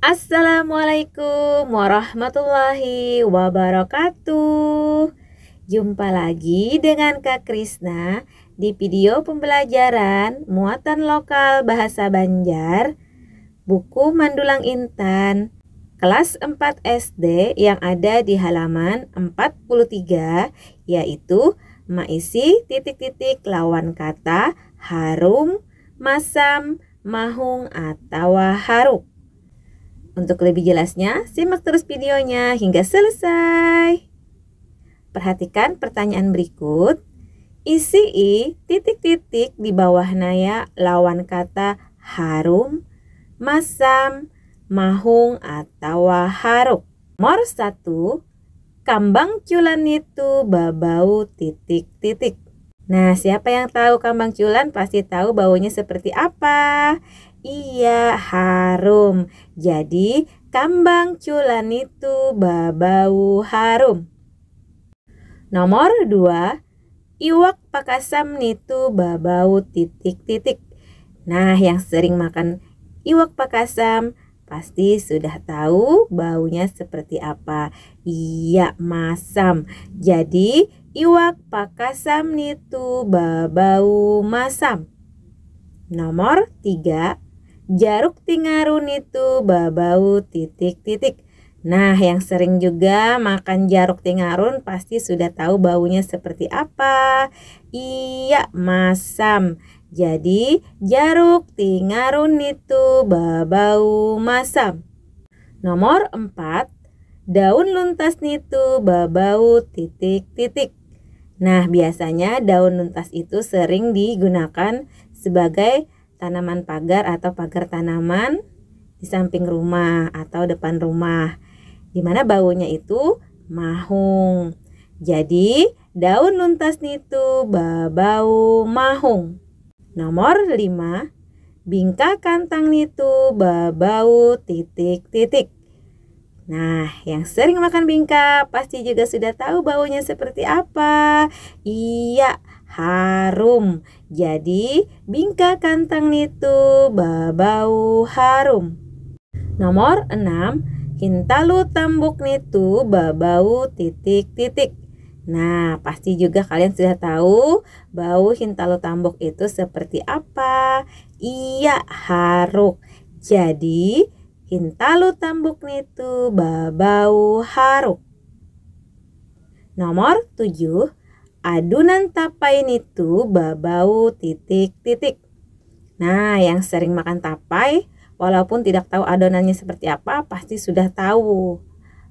Assalamualaikum warahmatullahi wabarakatuh. Jumpa lagi dengan Kak Krisna di video pembelajaran muatan lokal bahasa Banjar, buku Mandulang Intan, kelas 4 SD yang ada di halaman 43, yaitu maisi titik-titik lawan kata harum, masam, mahung, atau haruk. Untuk lebih jelasnya, simak terus videonya hingga selesai. Perhatikan pertanyaan berikut. Isi titik-titik di bawah naya lawan kata harum, masam, mahung, atau haruk. Nomor 1. Kambang culan itu babau titik-titik. Nah, siapa yang tahu kambang culan pasti tahu baunya seperti apa? Iya, harum. Jadi, kambang culan itu babau harum. Nomor 2, iwak pakasam itu babau titik-titik. Nah, yang sering makan iwak pakasam pasti sudah tahu baunya seperti apa. Iya, masam. Jadi, iwak pakasam itu babau masam. Nomor 3, jaruk tingarun itu babau titik-titik. Nah, yang sering juga makan jaruk tingarun pasti sudah tahu baunya seperti apa. Iya, masam. Jadi, jaruk tingarun itu babau masam. Nomor 4, daun luntas itu babau titik-titik. Nah, biasanya daun luntas itu sering digunakan sebagai tanaman pagar atau pagar tanaman di samping rumah atau depan rumah, di mana baunya itu mahung. Jadi, daun luntas itu babau mahung. Nomor 5, bingka kantang itu babau titik-titik. Nah, yang sering makan bingka pasti juga sudah tahu baunya seperti apa. Iya, harum. Jadi, bingka kantang itu babau harum. Nomor 6, hintalu tambuk itu babau titik-titik. Nah, pasti juga kalian sudah tahu bau hintalu tambuk itu seperti apa. Iya, haruk. Jadi, hintalu tambuk itu babau haruk. Nomor 7, adunan tapai itu babau titik-titik. Nah, yang sering makan tapai walaupun tidak tahu adonannya seperti apa pasti sudah tahu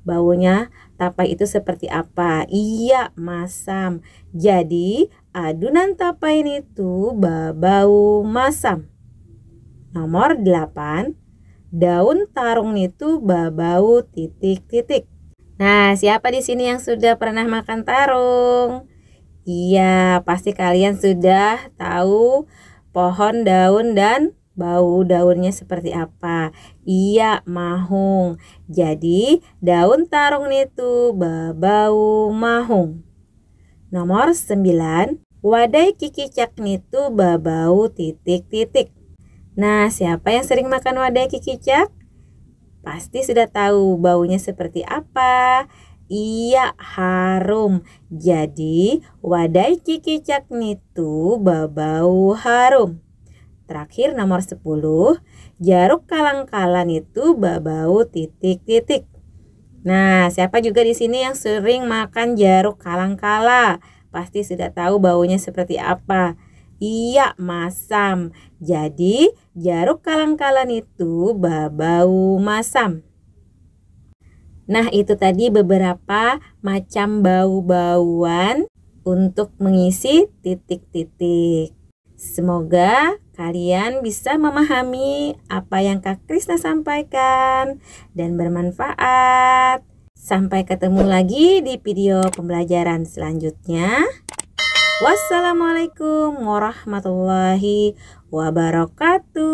baunya tapai itu seperti apa. Iya, masam. Jadi, adunan tapai itu babau masam. Nomor 8, daun tarung itu babau titik-titik. Nah, siapa di sini yang sudah pernah makan tarung? Iya, pasti kalian sudah tahu pohon daun dan bau daunnya seperti apa. Iya, mahung. Jadi, daun tarung itu babau mahung. Nomor 9, wadai kikicak itu babau titik-titik. Nah, siapa yang sering makan wadai kikicak? Pasti sudah tahu baunya seperti apa. Iya, harum. Jadi, wadai kikicak itu babau harum. Terakhir nomor 10, jaruk kalang-kalan itu babau titik-titik. Nah, siapa juga di sini yang sering makan jaruk kalang-kala? Pasti sudah tahu baunya seperti apa. Iya, masam. Jadi, jaruk kalang-kalan itu babau masam. Nah, itu tadi beberapa macam bau-bauan untuk mengisi titik-titik. Semoga kalian bisa memahami apa yang Kak Krisna sampaikan dan bermanfaat. Sampai ketemu lagi di video pembelajaran selanjutnya. Wassalamualaikum warahmatullahi wabarakatuh.